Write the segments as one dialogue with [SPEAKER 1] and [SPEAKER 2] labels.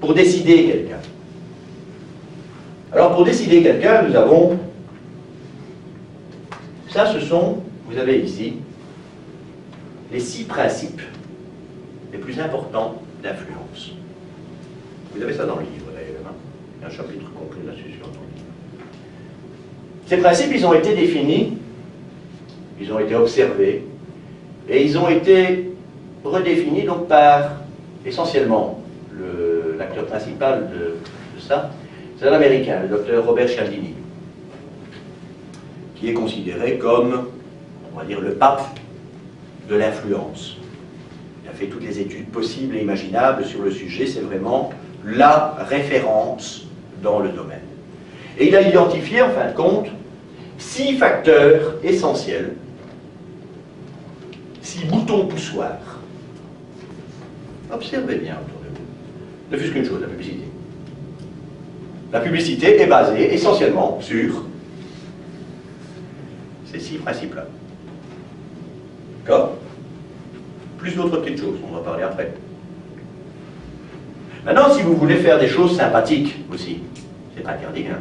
[SPEAKER 1] pour décider quelqu'un. Alors pour décider quelqu'un, nous avons, ça ce sont, vous avez ici, les 6 principes les plus importants d'influence. Vous avez ça dans le livre d'ailleurs, hein? Il y a un chapitre complet là-dessus sur ton livre. Ces principes, ils ont été définis, ils ont été observés, et ils ont été redéfinis donc par, essentiellement, l'acteur principal de ça, c'est un Américain, le docteur Robert Cialdini, qui est considéré comme, on va dire, le pape de l'influence. Il a fait toutes les études possibles et imaginables sur le sujet, c'est vraiment la référence dans le domaine. Et il a identifié, en fin de compte, 6 facteurs essentiels, 6 boutons poussoirs. Observez bien autour de vous. Ne fût-ce qu'une chose, la publicité. La publicité est basée essentiellement sur ces 6 principes-là. D'accord? Plus d'autres petites choses, on va en parler après. Maintenant, si vous voulez faire des choses sympathiques aussi, c'est pas interdit, hein?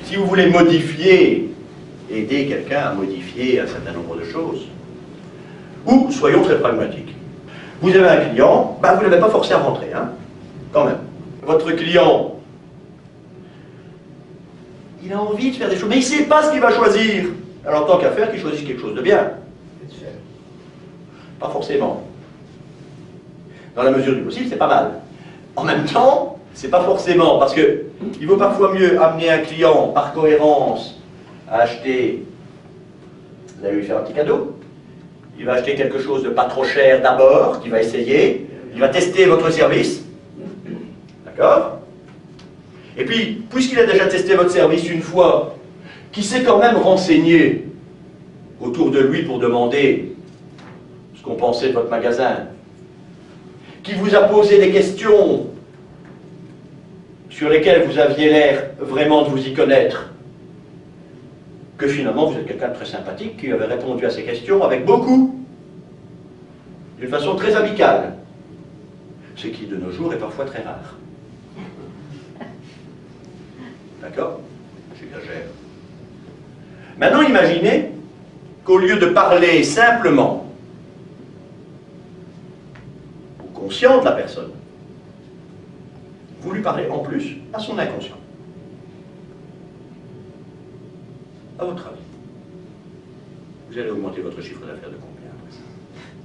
[SPEAKER 1] Si vous voulez modifier, aider quelqu'un à modifier un certain nombre de choses, ou, soyons très pragmatiques, vous avez un client, ben vous ne l'avez pas forcé à rentrer, hein, quand même. Votre client, il a envie de faire des choses, mais il ne sait pas ce qu'il va choisir. Alors, tant qu'à faire, qu'il choisisse quelque chose de bien. Pas forcément. Dans la mesure du possible, c'est pas mal. En même temps, c'est pas forcément, parce que il vaut parfois mieux amener un client, par cohérence, à acheter, vous allez lui faire un petit cadeau, il va acheter quelque chose de pas trop cher d'abord, qu'il va essayer, il va tester votre service, d'accord? Et puis, puisqu'il a déjà testé votre service une fois, qu'il s'est quand même renseigné autour de lui pour demander ce qu'on pensait de votre magasin, qui vous a posé des questions sur lesquelles vous aviez l'air vraiment de vous y connaître, que finalement vous êtes quelqu'un de très sympathique qui avait répondu à ces questions avec beaucoup, d'une façon très amicale, ce qui de nos jours est parfois très rare. D'accord? J'exagère. Maintenant imaginez qu'au lieu de parler simplement au conscient de la personne, vous lui parlez en plus à son inconscient. À votre avis, vous allez augmenter votre chiffre d'affaires de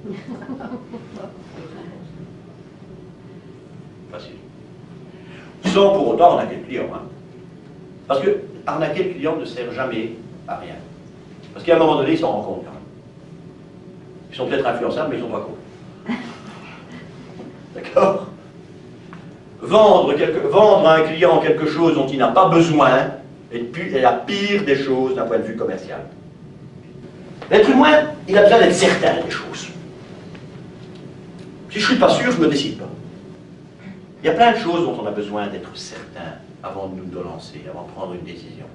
[SPEAKER 1] combien? Facile. Sans pour autant arnaquer le client. Hein. Parce que arnaquer le client ne sert jamais à rien. Parce qu'à un moment donné, ils s'en rendent compte quand même. Ils sont peut-être influençables, mais ils ne sont pas cons. D'accord? Vendre à un client quelque chose dont il n'a pas besoin est la pire des choses d'un point de vue commercial. L'être humain, il a besoin d'être certain des choses. Si je ne suis pas sûr, je ne me décide pas. Il y a plein de choses dont on a besoin d'être certain avant de nous lancer, avant de prendre une décision.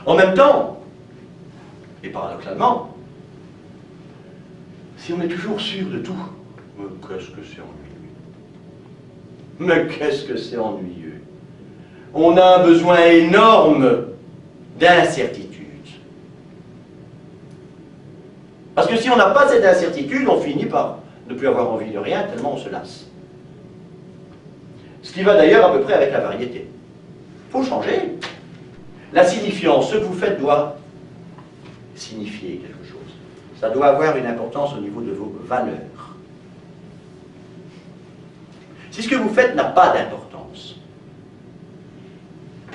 [SPEAKER 1] En même temps, et paradoxalement, si on est toujours sûr de tout, qu'est-ce que c'est ennuyeux. Mais qu'est-ce que c'est ennuyeux. On a un besoin énorme d'incertitude. Parce que si on n'a pas cette incertitude, on finit par ne plus avoir envie de rien, tellement on se lasse. Ce qui va d'ailleurs à peu près avec la variété. Il faut changer. La signifiance, ce que vous faites doit signifier quelque chose. Ça doit avoir une importance au niveau de vos valeurs. Si ce que vous faites n'a pas d'importance,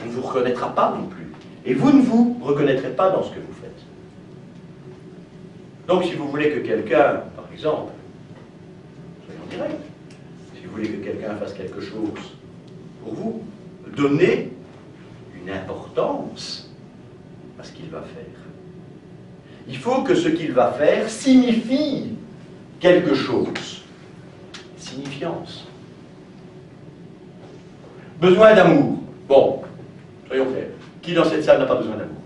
[SPEAKER 1] on ne vous reconnaîtra pas non plus. Et vous ne vous reconnaîtrez pas dans ce que vous faites. Donc si vous voulez que quelqu'un, par exemple, soyons directs, si vous voulez que quelqu'un fasse quelque chose pour vous, donnez une importance à ce qu'il va faire. Il faut que ce qu'il va faire signifie quelque chose. Signifiance. Besoin d'amour. Bon, soyons clairs. Qui dans cette salle n'a pas besoin d'amour?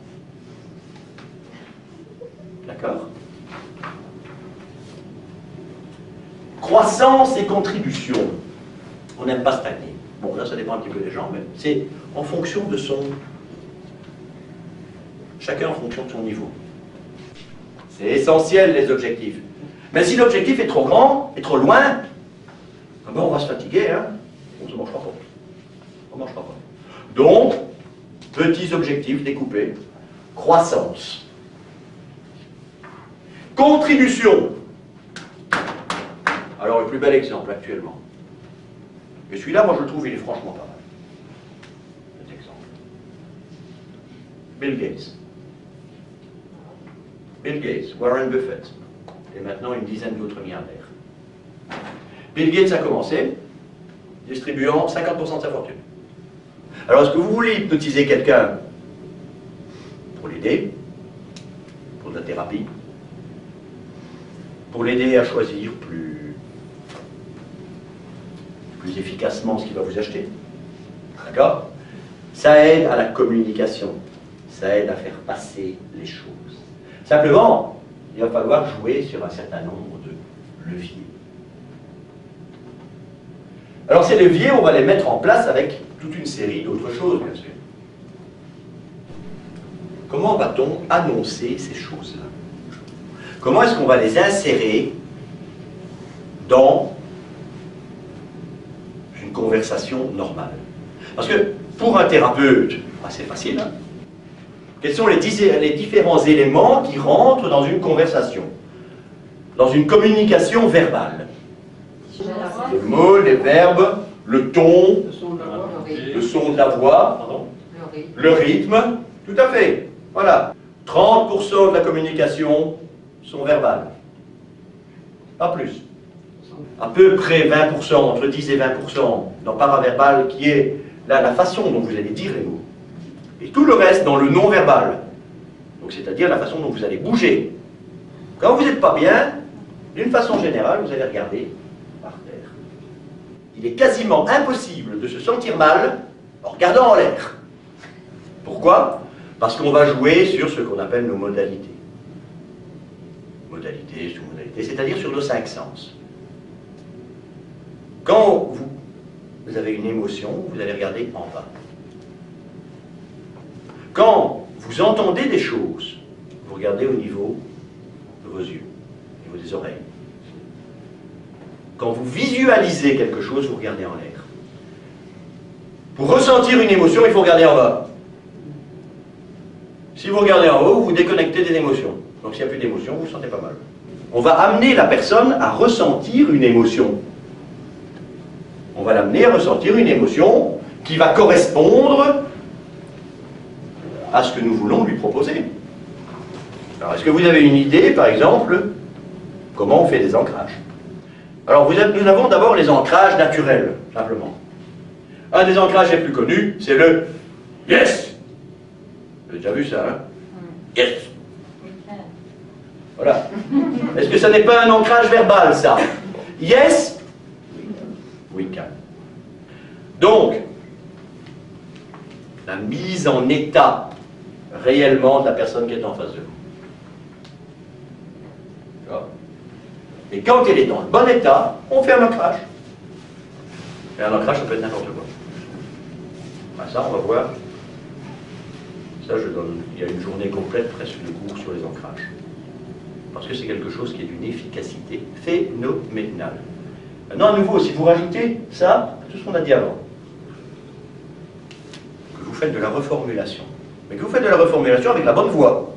[SPEAKER 1] D'accord? Croissance et contribution. On n'aime pas stagner. Bon, là, ça dépend un petit peu des gens, mais c'est en fonction de son... Chacun en fonction de son niveau. C'est essentiel, les objectifs. Mais si l'objectif est trop grand, et trop loin, ah ben on va se fatiguer, hein. On ne se mangera pas. On ne mangera pas. Donc, petits objectifs découpés. Croissance. Contribution. Alors, le plus bel exemple actuellement. Et celui-là, moi, je le trouve, il est franchement pas mal. Cet exemple. Bill Gates. Bill Gates, Warren Buffett, et maintenant une dizaine d'autres milliardaires. Bill Gates a commencé distribuant 50% de sa fortune. Alors, est-ce que vous voulez hypnotiser quelqu'un pour l'aider, pour de la thérapie, pour l'aider à choisir plus efficacement ce qu'il va vous acheter? D'accord? Ça aide à la communication, ça aide à faire passer les choses. Simplement, il va falloir jouer sur un certain nombre de leviers. Alors ces leviers, on va les mettre en place avec toute une série d'autres choses, bien sûr. Comment va-t-on annoncer ces choses-là? Comment est-ce qu'on va les insérer dans une conversation normale? Parce que pour un thérapeute, c'est facile, hein? Quels sont les différents éléments qui rentrent dans une conversation, dans une communication verbale? Les mots, les verbes, le ton, le son de la voix, pardon, le rythme, tout à fait. Voilà. 30% de la communication sont verbales. Pas plus. À peu près 20%, entre 10 et 20% dans paraverbal, qui est la façon dont vous allez dire les mots. Et tout le reste dans le non-verbal. Donc c'est-à-dire la façon dont vous allez bouger. Quand vous n'êtes pas bien, d'une façon générale, vous allez regarder par terre. Il est quasiment impossible de se sentir mal en regardant en l'air. Pourquoi? Parce qu'on va jouer sur ce qu'on appelle nos modalités. Modalités, sous-modalités, c'est-à-dire sur nos 5 sens. Quand vous avez une émotion, vous allez regarder en bas. Quand vous entendez des choses, vous regardez au niveau de vos yeux, au niveau des oreilles. Quand vous visualisez quelque chose, vous regardez en l'air. Pour ressentir une émotion, il faut regarder en bas. Si vous regardez en haut, vous vous déconnectez des émotions. Donc s'il n'y a plus d'émotion, vous vous sentez pas mal. On va amener la personne à ressentir une émotion. On va l'amener à ressentir une émotion qui va correspondre à ce que nous voulons lui proposer. Alors, est-ce que vous avez une idée, par exemple, comment on fait des ancrages? Alors, nous avons d'abord les ancrages naturels, simplement. Un des ancrages les plus connus, c'est le « yes ». Vous avez déjà vu ça, hein? Yes. Voilà. Est-ce que ça n'est pas un ancrage verbal, ça? Yes? We can. Donc, la mise en état réellement de la personne qui est en face de vous. Et quand elle est dans le bon état, on fait un ancrage. Et un ancrage, ça peut être n'importe quoi. Ben ça, on va voir. Ça, il y a une journée complète presque de cours sur les ancrages. Parce que c'est quelque chose qui est d'une efficacité phénoménale. Maintenant, à nouveau, si vous rajoutez ça, tout ce qu'on a dit avant, que vous faites de la reformulation, mais que vous faites de la reformulation avec la bonne voix,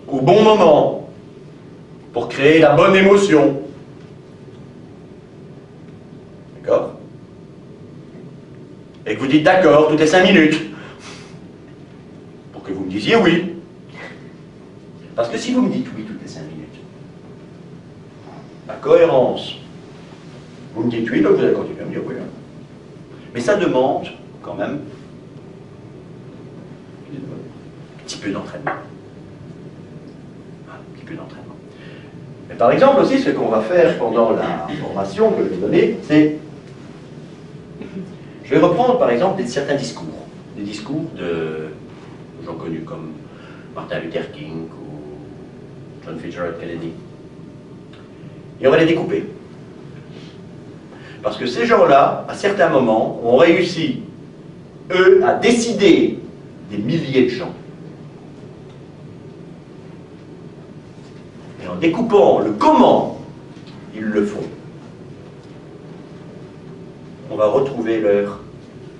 [SPEAKER 1] au bon moment, pour créer la bonne émotion. D'accord? Et que vous dites d'accord toutes les 5 minutes, pour que vous me disiez oui. Parce que si vous me dites oui toutes les 5 minutes, la cohérence, vous me dites oui, donc vous allez continuer à me dire oui. Mais ça demande quand même un petit peu d'entraînement. Un petit peu d'entraînement. Mais par exemple aussi, ce qu'on va faire pendant la formation que je vais donner, c'est... Je vais reprendre par exemple certains discours. Des discours de gens connus comme Martin Luther King ou John Fitzgerald Kennedy. Et on va les découper. Parce que ces gens-là, à certains moments, ont réussi, eux, à décider des milliers de gens. Et en découpant le comment ils le font, on va retrouver leur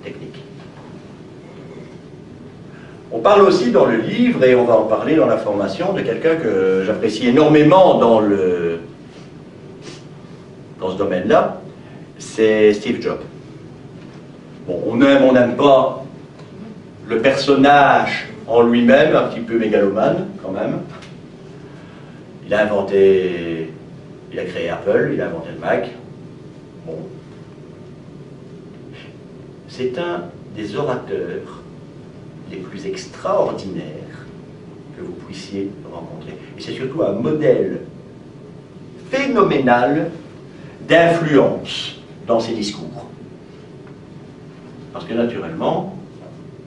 [SPEAKER 1] technique. On parle aussi dans le livre, et on va en parler dans la formation, de quelqu'un que j'apprécie énormément dans ce domaine-là, c'est Steve Jobs. Bon, on aime, on n'aime pas le personnage en lui-même, un petit peu mégalomane quand même. Il a créé Apple, il a inventé le Mac. Bon. C'est un des orateurs les plus extraordinaires que vous puissiez rencontrer. Et c'est surtout un modèle phénoménal d'influence dans ses discours. Parce que naturellement,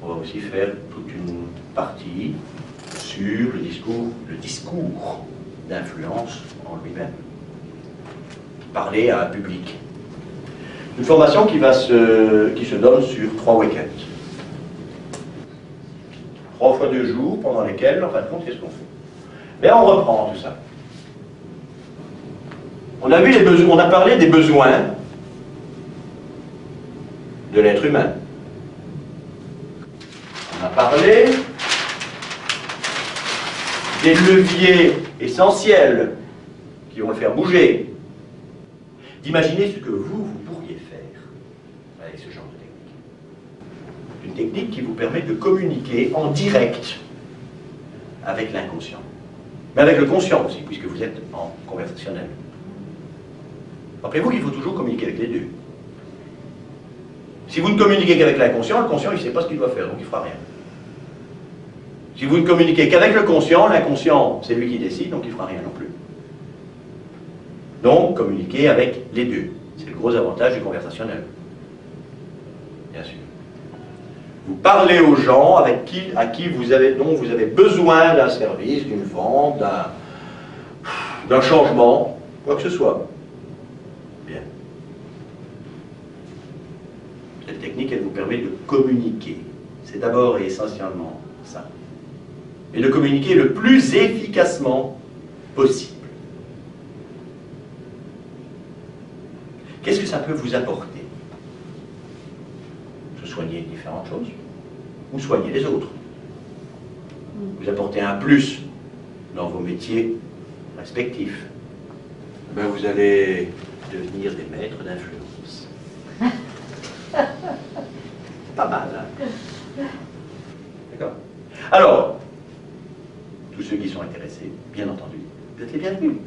[SPEAKER 1] on va aussi faire toute une partie sur le discours d'influence en lui-même. Parler à un public. Une formation qui se donne sur 3 week-ends. 3 fois 2 jours pendant lesquels, en fin de compte, qu'est-ce qu'on fait? Mais on reprend tout ça. On a vu les besoins, on a parlé des besoins de l'être humain. On a parlé des leviers essentiels qui vont le faire bouger. D'imaginer ce que vous pourriez faire avec ce genre de technique. Une technique qui vous permet de communiquer en direct avec l'inconscient. Mais avec le conscient aussi, puisque vous êtes en conversationnel. Rappelez-vous qu'il faut toujours communiquer avec les deux. Si vous ne communiquez qu'avec l'inconscient, le conscient il ne sait pas ce qu'il doit faire, donc il ne fera rien. Si vous ne communiquez qu'avec le conscient, l'inconscient c'est lui qui décide, donc il ne fera rien non plus. Donc, communiquer avec les deux. C'est le gros avantage du conversationnel. Bien sûr. Vous parlez aux gens dont vous avez besoin d'un service, d'une vente, d'un changement, quoi que ce soit. Bien. Cette technique, elle vous permet de communiquer. C'est d'abord et essentiellement ça. Et de communiquer le plus efficacement possible. Qu'est-ce que ça peut vous apporter? Se soigner différentes choses ou soigner les autres. Vous apportez un plus dans vos métiers respectifs. Ben, vous allez devenir des maîtres d'influence. Pas mal, hein? D'accord? Alors, tous ceux qui sont intéressés, bien entendu, vous êtes les bienvenus.